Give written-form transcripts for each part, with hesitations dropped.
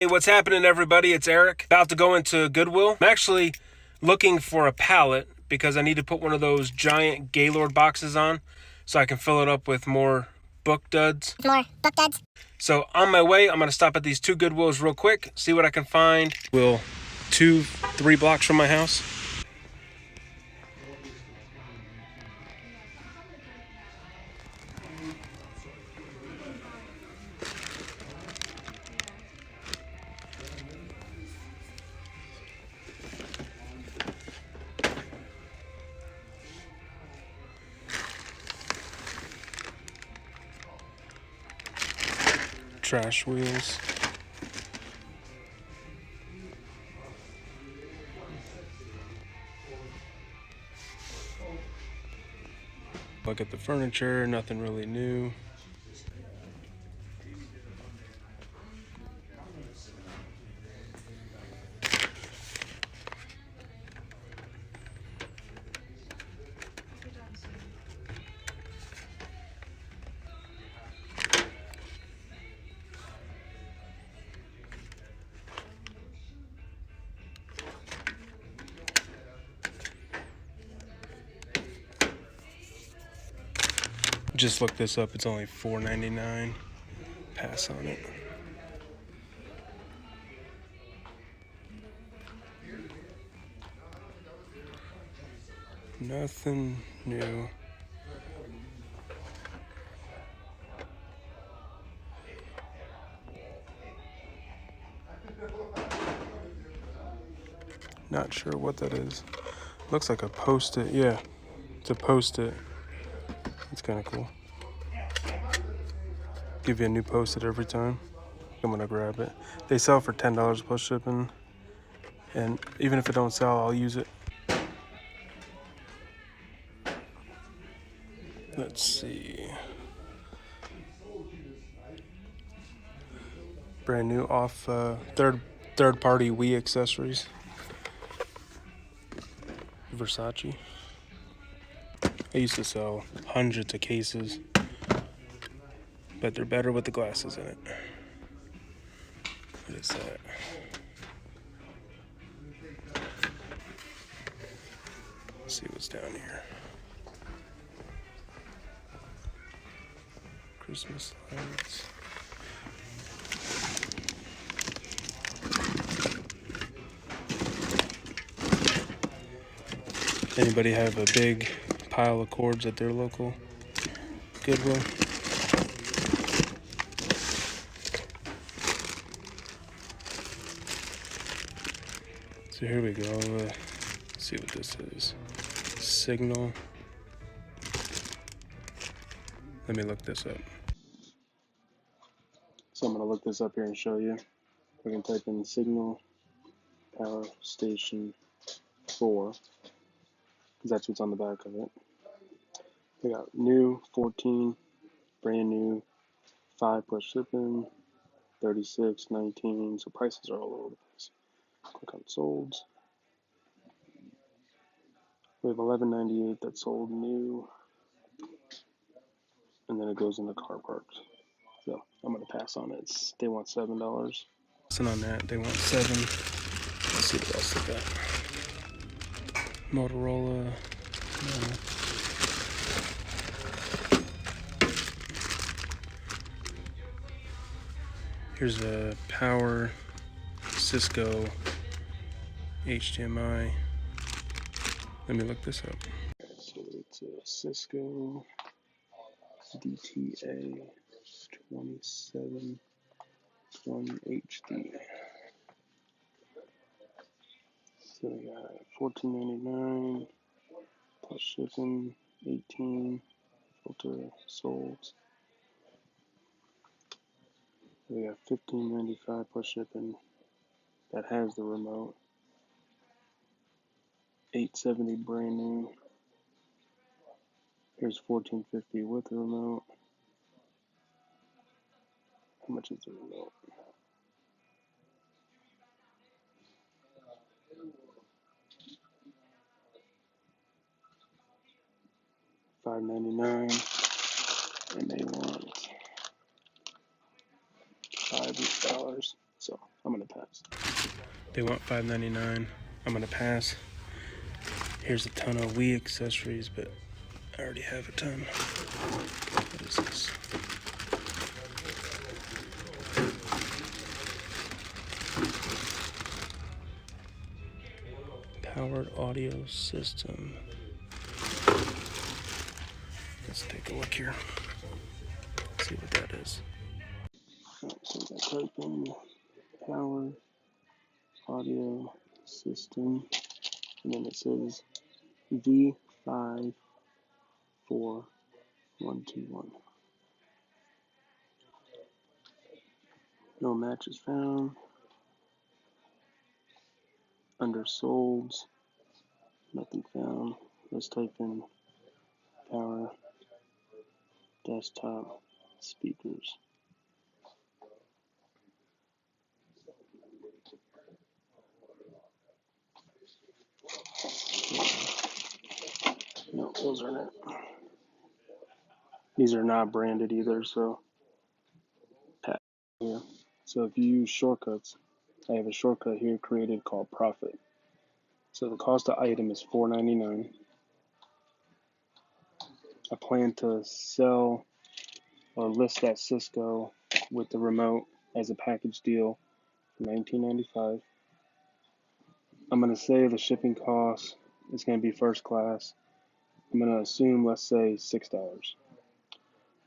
Hey, what's happening, everybody? It's Eric. About to go into Goodwill. I'm actually looking for a pallet because I need to put one of those giant Gaylord boxes on so I can fill it up with more book duds. So on my way, I'm going to stop at these two Goodwills real quick, see what I can find. 2-3 blocks from my house. Trash wheels. Look at the furniture, nothing really new. Just looked this up, it's only $4.99. Pass on it. Nothing new. Not sure what that is. Looks like a Post-it. Yeah, it's a Post-it. It's kind of cool. Give you a new Post-it every time. I'm gonna grab it. They sell for $10 plus shipping. And even if it don't sell, I'll use it. Let's see. Brand new off third party Wii accessories. Versace. I used to sell hundreds of cases, but they're better with the glasses in it. What is that? Let's see what's down here. Christmas lights. Anybody have a big pile of cords at their local Goodwill? So here we go. Let's see what this is. Signal. Let me look this up. So I'm gonna look this up here and show you. We can type in Signal Power Station 4, because that's what's on the back of it. We got new 14, brand new 5 plus shipping, 36, 19. So prices are all over the place. Click on sold. We have 11.98 that's sold new, and then it goes in the car parks. So I'm gonna pass on it. They want $7. Passing on that. They want 7. Let's see what else they got. Motorola. No. Here's a power Cisco HDMI. Let me look this up. So it's a Cisco DTA 27 1 HD. So we got $14.99 plus shipping, 18 filter sold. We got $15.95 plus shipping. That has the remote. $8.70 brand new. Here's $14.50 with the remote. How much is the remote? $5.99, and they want $5. So I'm gonna pass. They want $5.99. I'm gonna pass. Here's a ton of Wii accessories, but I already have a ton. What is this? Powered audio system. Let's take a look here. See what that is. So I type in power audio system, and then it says V54121. No matches found. Under solds, nothing found. Let's type in power desktop speakers. No, those aren't it. These are not branded either, so pass here. So if you use shortcuts, I have a shortcut here created called profit. So the cost of item is $4.99. I plan to sell or list that Cisco with the remote as a package deal for $19.95. I'm going to say the shipping cost is going to be first class. I'm going to assume, let's say, $6. So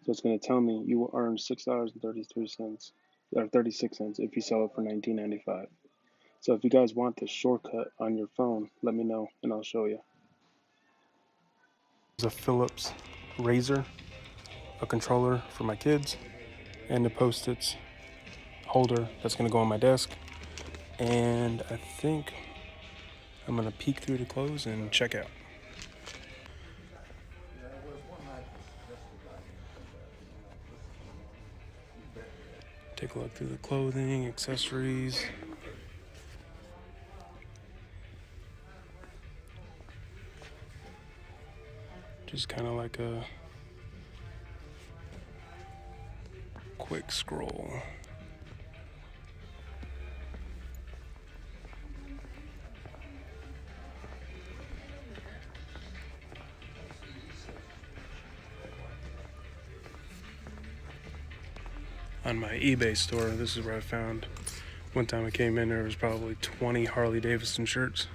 it's going to tell me you will earn $6.33 or 36 cents if you sell it for $19.95. So if you guys want the shortcut on your phone, let me know and I'll show you. There's a Philips razor, a controller for my kids, and a Post-its holder that's going to go on my desk. And I think I'm going to peek through the clothes and check out. Take a look through the clothing, accessories. Just kind of like a quick scroll. On my eBay store, this is where I found, one time I came in, there was probably 20 Harley Davidson shirts.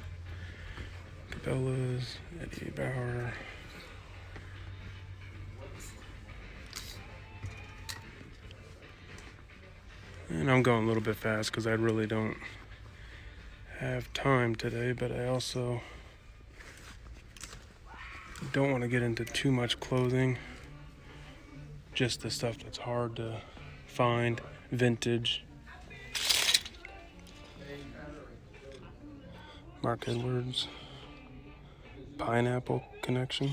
Cabela's, Eddie Bauer. And I'm going a little bit fast because I really don't have time today, but I also don't want to get into too much clothing. Just the stuff that's hard to find, vintage. Mark Edwards, Pineapple Connection.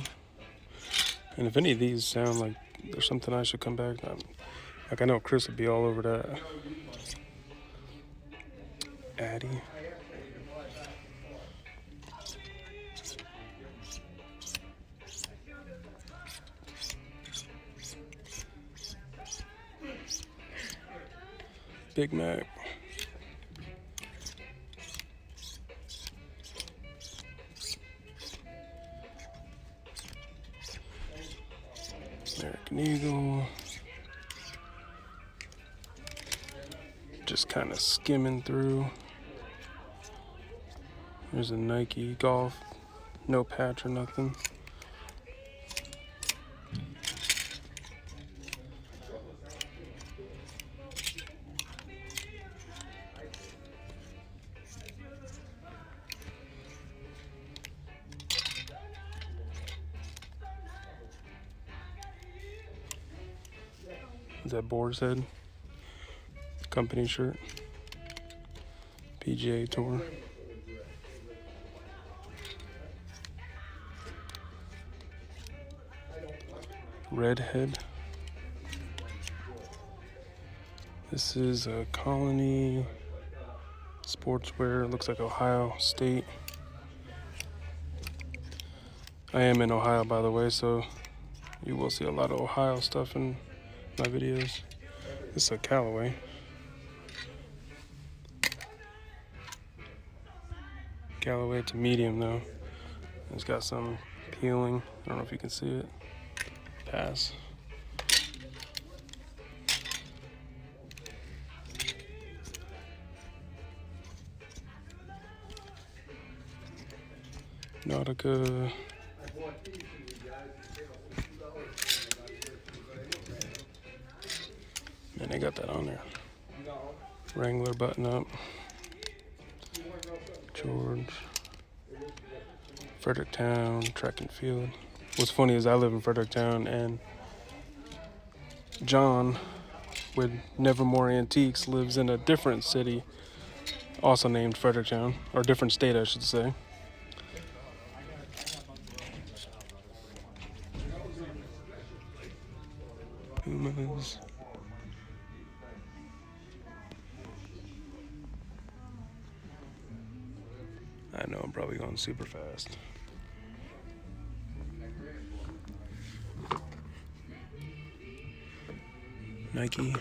And if any of these sound like there's something I should come back, like I know Chris would be all over that. Addy. Big Mac. American Eagle. Just kind of skimming through. There's a Nike Golf, no patch or nothing. Is that Boar's Head? Company shirt. PGA Tour. Redhead. This is a Colony sportswear. It looks like Ohio State. I am in Ohio, by the way, so you will see a lot of Ohio stuff in my videos. This is a Callaway. Galloway to medium though. It's got some peeling. I don't know if you can see it. Pass. Nautica. And they got that on there. Wrangler button up. George. Fredericktown, track and field. What's funny is I live in Fredericktown, and John with Nevermore Antiques lives in a different city, also named Fredericktown, or different state, I should say. Pumas. I know I'm probably going super fast. Nike.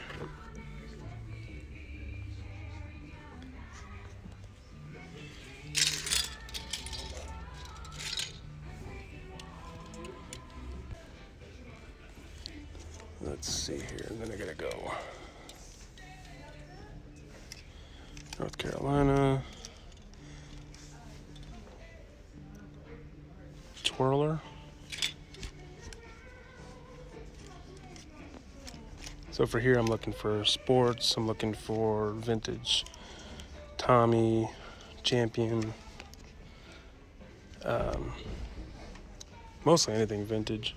Let's see here, and then I gotta go. North Carolina. Twirler. So for here, I'm looking for sports. I'm looking for vintage Tommy, Champion. Mostly anything vintage.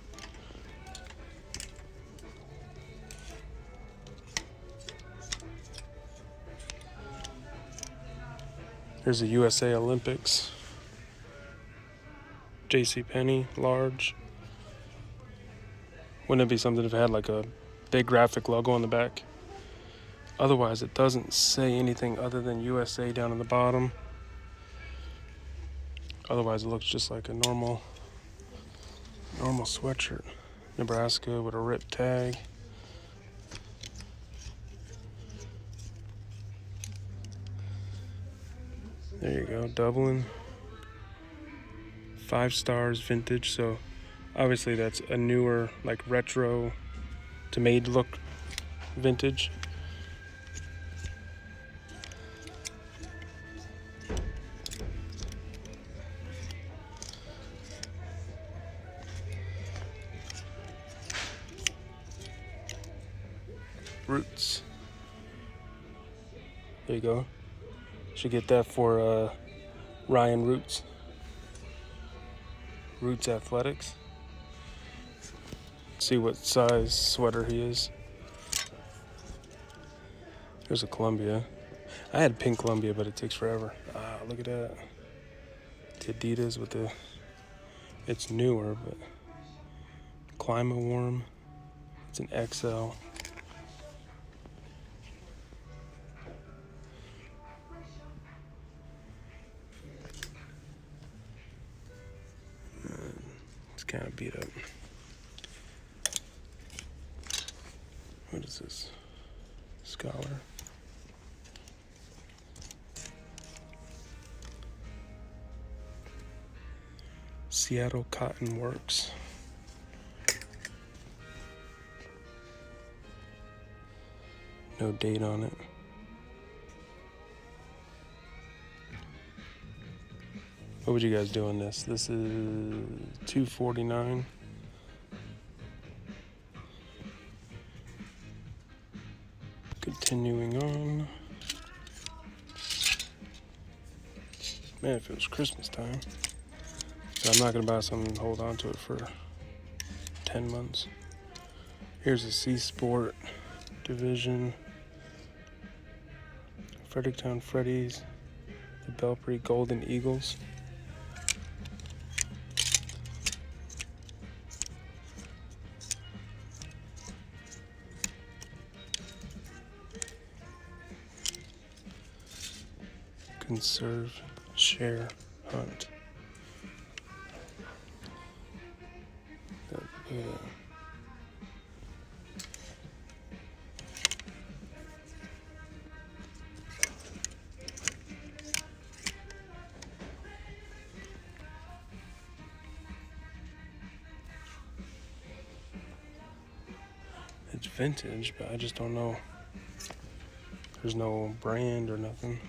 Here's the USA Olympics. JCPenney, large. Wouldn't it be something if it had like a big graphic logo on the back? Otherwise, it doesn't say anything other than USA down on the bottom. Otherwise, it looks just like a normal sweatshirt. Nebraska with a ripped tag. There you go, Dublin. 5 stars, vintage. So obviously that's a newer, like retro to made look vintage. Roots. There you go. Should get that for Ryan Roots. Roots Athletics. See what size sweater he is. There's a Columbia. I had pink Columbia, but it takes forever. Look at that. The Adidas with the, it's newer, but Clima Warm. It's an XL. It's kind of beat up. What is this? Scholar. Seattle Cotton Works. No date on it. What would you guys do on this? This is $249. Continuing on. Man, if it was Christmas time. But I'm not gonna buy something and hold on to it for 10 months. Here's a C Sport division. Fredericktown Freddy's. The Belpre Golden Eagles. Conserve, share, hunt. vintage, but I just don't know. There's no brand or nothing.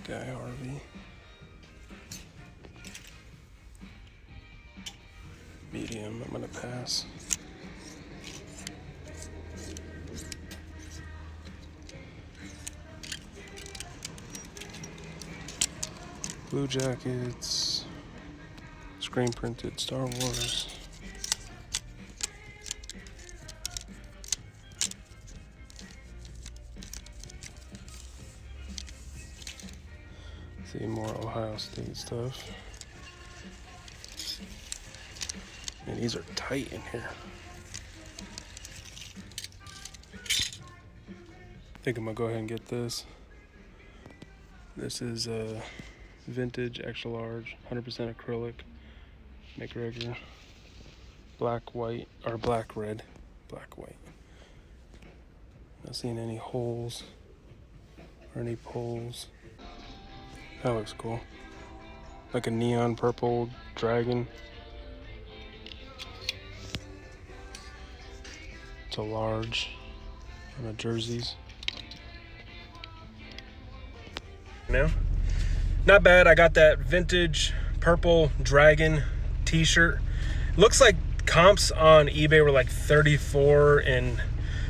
Guy RV. Medium, I'm gonna pass. Blue Jackets, screen printed Star Wars. See more Ohio State stuff. Man, these are tight in here. I think I'm gonna go ahead and get this. This is a vintage extra large, 100% acrylic, McGregor, black, white, or black, red, black, white. Not seeing any holes or any pulls. That looks cool. Like a neon purple dragon. It's a large on the jerseys. Now, not bad. I got that vintage purple dragon t-shirt. Looks like comps on eBay were like 34 and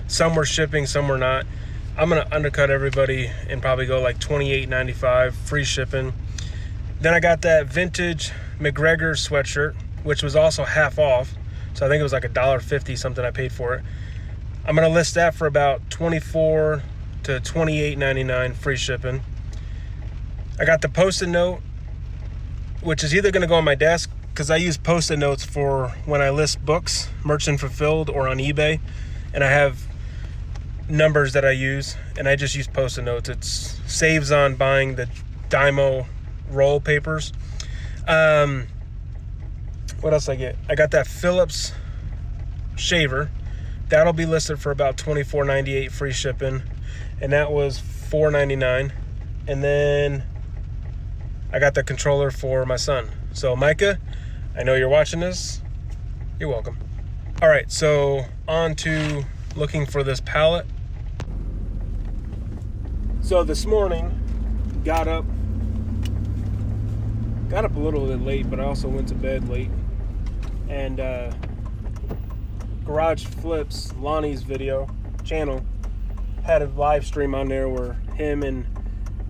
some were shipping, some were not. I'm gonna undercut everybody and probably go like $28.95 free shipping. Then I got that vintage McGregor sweatshirt, which was also half off. So I think it was like $1.50 something I paid for it. I'm gonna list that for about $24 to $28.99 free shipping. I got the Post-it note, which is either gonna go on my desk because I use Post-it notes for when I list books, merchant fulfilled or on eBay, and I have numbers that I use, and I just use Post-it notes. It saves on buying the Dymo roll papers. What else I get? I got that Phillips shaver. That'll be listed for about $24.98 free shipping, and that was $4.99. And then I got the controller for my son. So Micah, I know you're watching this. You're welcome. All right, so on to looking for this pallet. So this morning, got up a little bit late, but I also went to bed late. And Garage Flips, Lonnie's channel, had a live stream on there where him and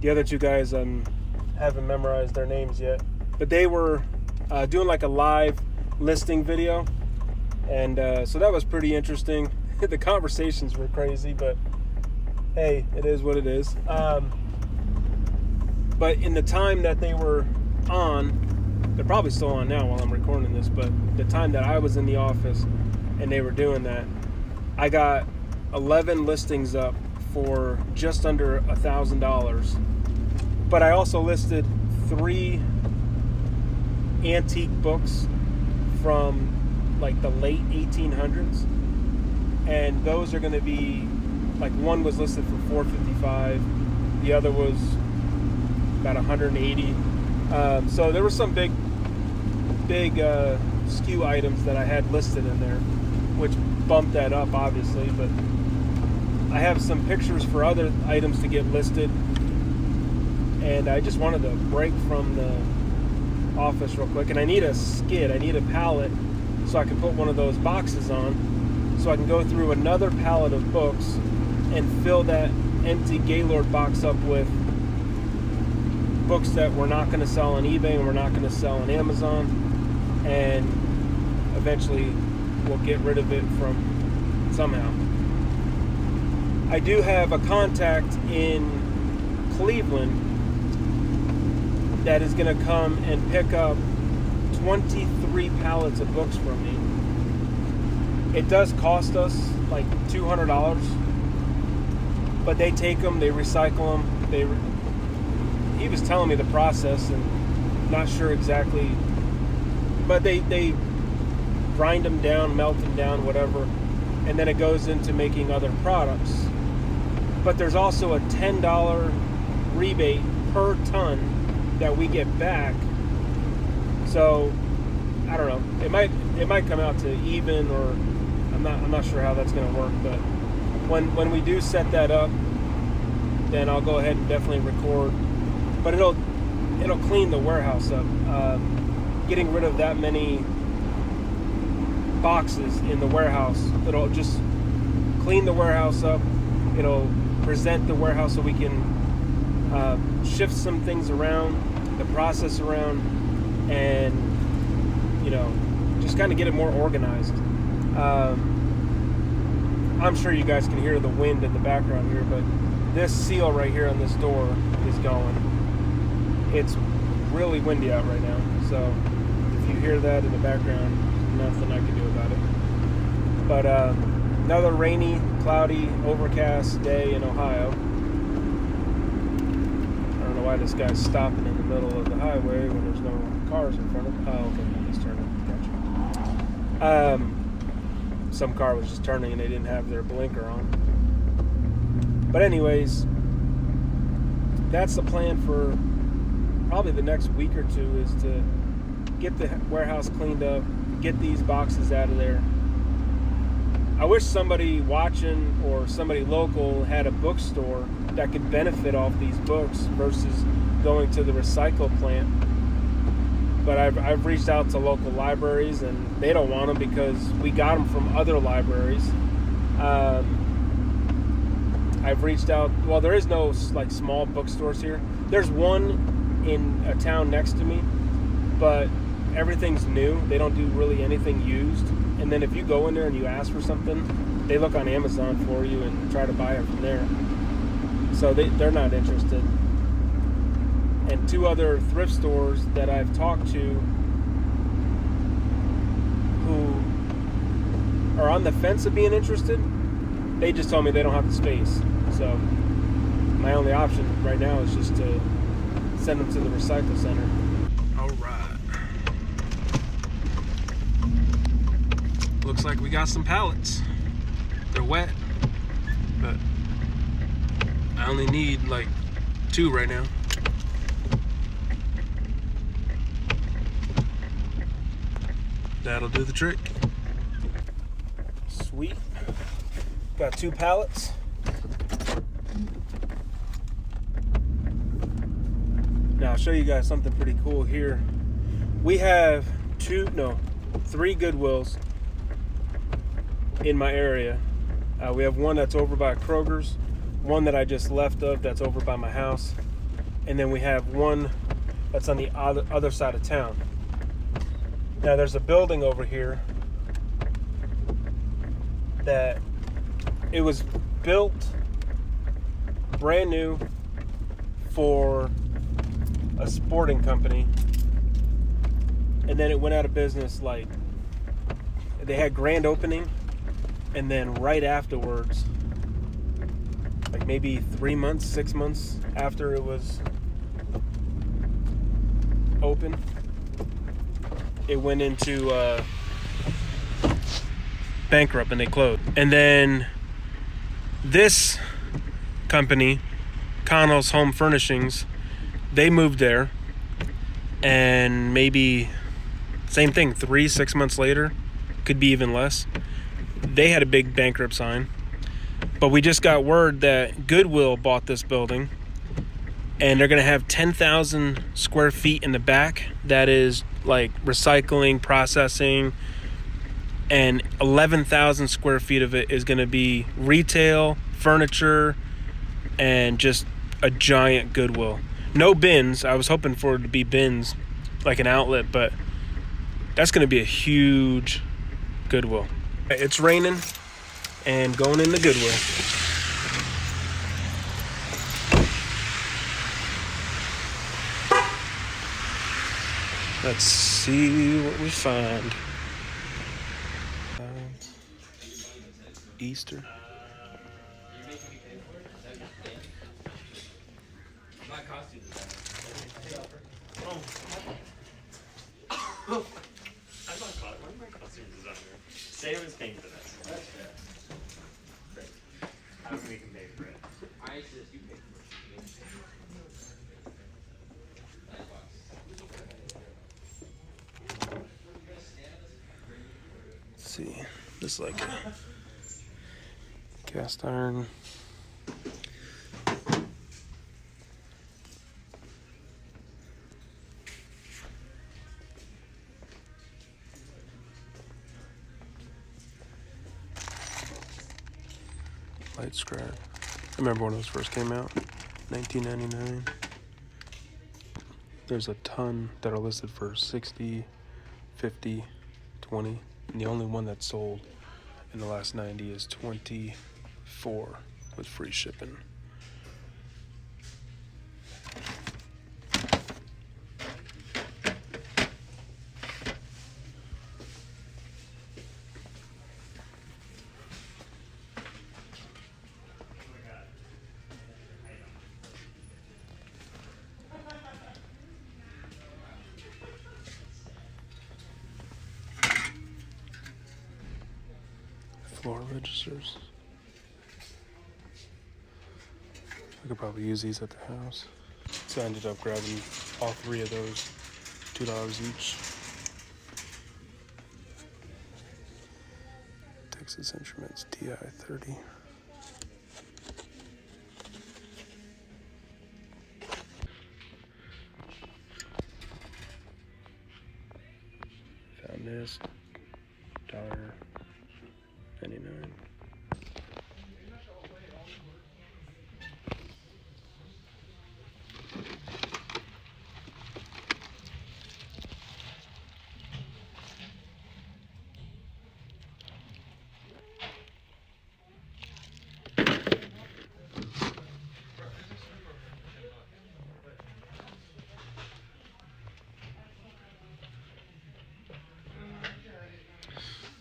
the other two guys, haven't memorized their names yet, but they were doing like a live listing video. And so that was pretty interesting. The conversations were crazy, but hey, it is what it is. But in the time that they were on, they're probably still on now while I'm recording this, but the time that I was in the office and they were doing that, I got 11 listings up for just under $1,000. But I also listed 3 antique books from like the late 1800s, and those are going to be like, one was listed for $455, the other was about $180. So there were some big SKU items that I had listed in there, which bumped that up obviously. But I have some pictures for other items to get listed, and I just wanted to break from the office real quick. And I need a skid, I need a pallet, so I can put one of those boxes on, so I can go through another pallet of books and fill that empty Gaylord box up with books that we're not going to sell on eBay and we're not going to sell on Amazon, and eventually we'll get rid of it from somehow. I do have a contact in Cleveland that is going to come and pick up 23 pallets of books from me. It does cost us like $200, but they take them, they recycle them. He was telling me the process, and not sure exactly, but they grind them down, melt them down, whatever, and then it goes into making other products. But there's also a $10 rebate per ton that we get back. So I don't know. It might come out to even, or I'm not sure how that's going to work. But when we do set that up, then I'll go ahead and definitely record. But it'll clean the warehouse up. Getting rid of that many boxes in the warehouse, it'll just clean the warehouse up. It'll present the warehouse so we can shift some things around, the process around, and just kind of get it more organized. I'm sure you guys can hear the wind in the background here, but this seal right here on this door is going. It's really windy out right now, so if you hear that in the background, nothing I can do about it. But another rainy, cloudy, overcast day in Ohio. I don't know why this guy's stopping in the middle of the highway when there's no cars in front of him. Oh, okay, he's turning. Gotcha. Some car was just turning and they didn't have their blinker on. But anyways, that's the plan for probably the next week or two, is to get the warehouse cleaned up, get these boxes out of there. I wish somebody watching or somebody local had a bookstore that could benefit off these books versus going to the recycle plant. But I've reached out to local libraries and they don't want them because we got them from other libraries. I've reached out, well, there is no like small bookstores here. There's one in a town next to me, but everything's new. They don't do really anything used. And then if you go in there and you ask for something, they look on Amazon for you and try to buy it from there. So they're not interested. And two other thrift stores that I've talked to who are on the fence of being interested, they just told me they don't have the space. So my only option right now is just to send them to the recycle center. All right. Looks like we got some pallets. They're wet, but I only need like 2 right now. That'll do the trick. Sweet. Got 2 pallets. Now I'll show you guys something pretty cool here. We have 3 Goodwills in my area. We have one that's over by Kroger's, one that I just left of that's over by my house, and then we have one that's on the other side of town. Now there's a building over here that it was built brand new for a sporting company, and then it went out of business. Like, they had grand opening, and then right afterwards, like maybe 3 months, 6 months after it was open, it went into bankrupt and they closed. And then this company, Connell's Home Furnishings, they moved there, and maybe same thing, 3-6 months later, could be even less, they had a big bankrupt sign. But we just got word that Goodwill bought this building, and they're going to have 10,000 square feet in the back that is like recycling, processing, and 11,000 square feet of it is going to be retail, furniture, and just a giant Goodwill. No bins. I was hoping for it to be bins, like an outlet, but that's going to be a huge Goodwill. It's raining and going in the Goodwill. Let's see what we find. Easter. I thought, where's my costume designer? Let's see, this is like a cast iron. Light scrap. I remember when those first came out, $19.99. There's a ton that are listed for $60, $50, $20, and the only one that's sold in the last 90 is $24 with free shipping. Floor registers. I could probably use these at the house. So I ended up grabbing all three of those, $2 each. Texas Instruments TI-30. Found this, $1.99.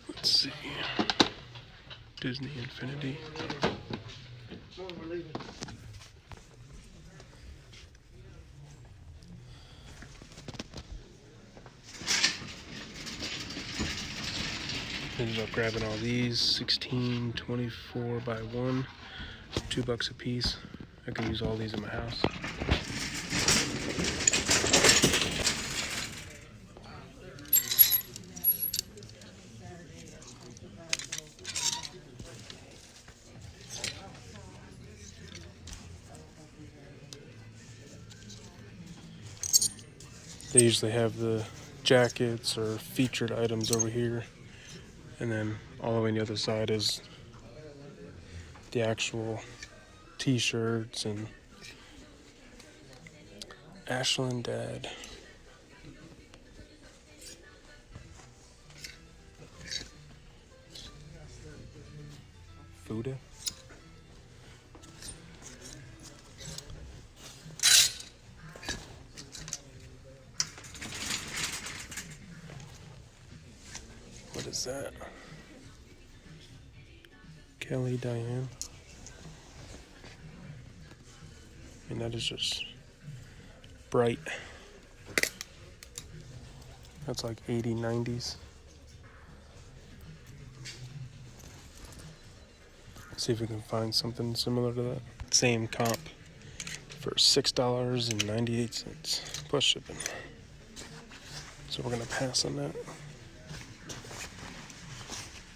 Let's see. Disney Infinity. Ended up grabbing all these, 16, 24 by 1, $2 a piece. I could use all these in my house. They usually have the jackets or featured items over here, and then all the way on the other side is the actual t-shirts and Ashland Dad. Fuda. What is that? Kelly Diane. And that is just bright. That's like 80s, 90s. See if we can find something similar to that. Same comp for $6.98 plus shipping. So we're gonna pass on that.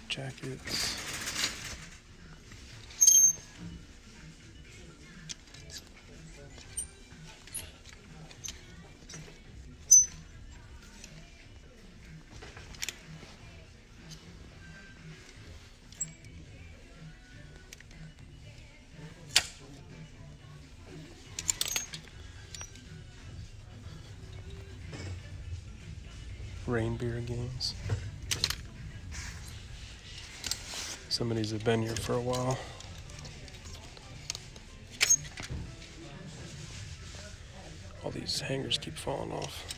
Jackets. Reindeer games. Some of these have been here for a while. All these hangers keep falling off.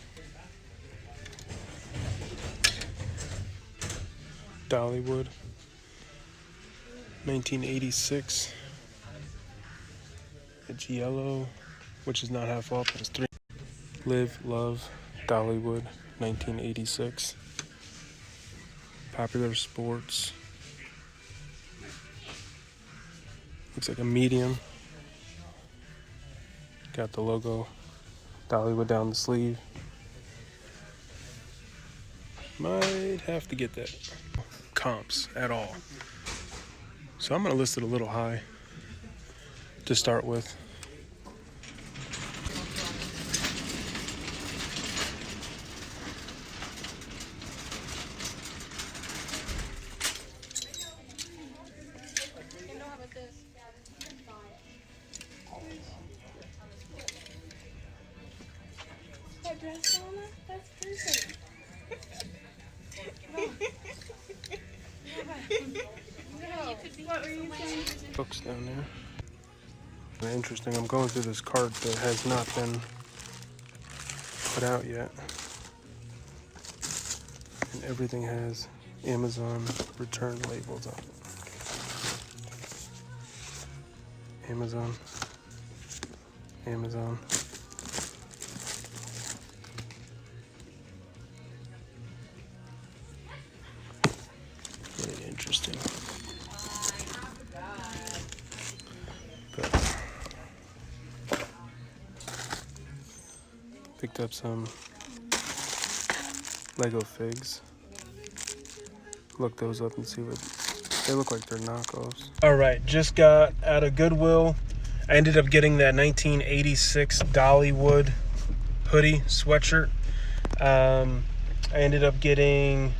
Dollywood, 1986. It's yellow, which is not half off, but it's 3. Live, Love, Dollywood, 1986. Popular Sports. Looks like a medium. Got the logo Dollywood down the sleeve. Might have to get that. Comps at all. So I'm gonna list it a little high to start with. That's perfect. What were you saying? Books down there. Interesting, I'm going through this cart that has not been put out yet. And everything has Amazon return labels on it. Amazon. Amazon. Really interesting. But picked up some Lego figs. Look those up and see what they look like. They're knockoffs. All right, just got out of Goodwill. I ended up getting that 1986 Dollywood hoodie sweatshirt. I ended up getting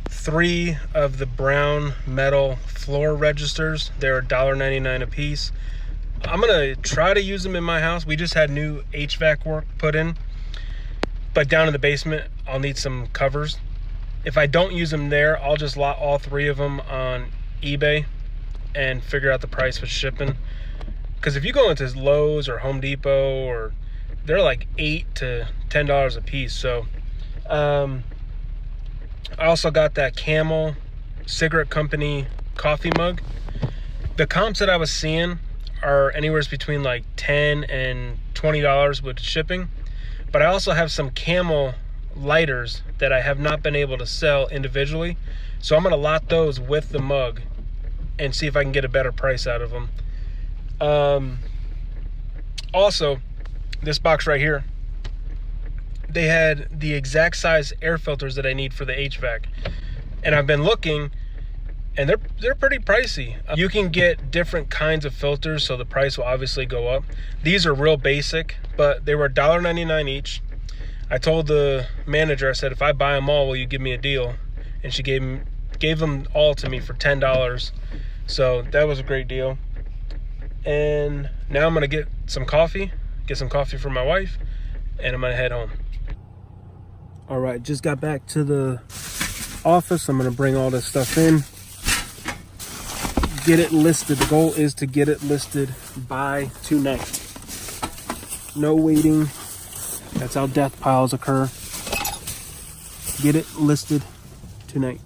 3 of the brown metal floor registers. They're $1.99 a piece. I'm gonna try to use them in my house. We just had new HVAC work put in, but down in the basement I'll need some covers. If I don't use them there, I'll just lot all 3 of them on eBay and figure out the price for shipping. Because if you go into Lowe's or Home Depot, or they're like $8 to $10 a piece. So I also got that Camel Cigarette Company coffee mug. The comps that I was seeing are anywhere between like $10 and $20 with shipping. But I also have some Camel lighters that I have not been able to sell individually. So I'm going to lot those with the mug and see if I can get a better price out of them. Also, this box right here, they had the exact size air filters that I need for the HVAC. And I've been looking, and they're pretty pricey. You can get different kinds of filters, so the price will obviously go up. These are real basic, but they were $1.99 each. I told the manager, I said, if I buy them all, will you give me a deal? And she gave them all to me for $10. So that was a great deal. And now I'm gonna get some coffee for my wife, and I'm gonna head home. All right, just got back to the office. I'm gonna bring all this stuff in, get it listed. The goal is to get it listed by tonight. No waiting. That's how death piles occur. Get it listed tonight.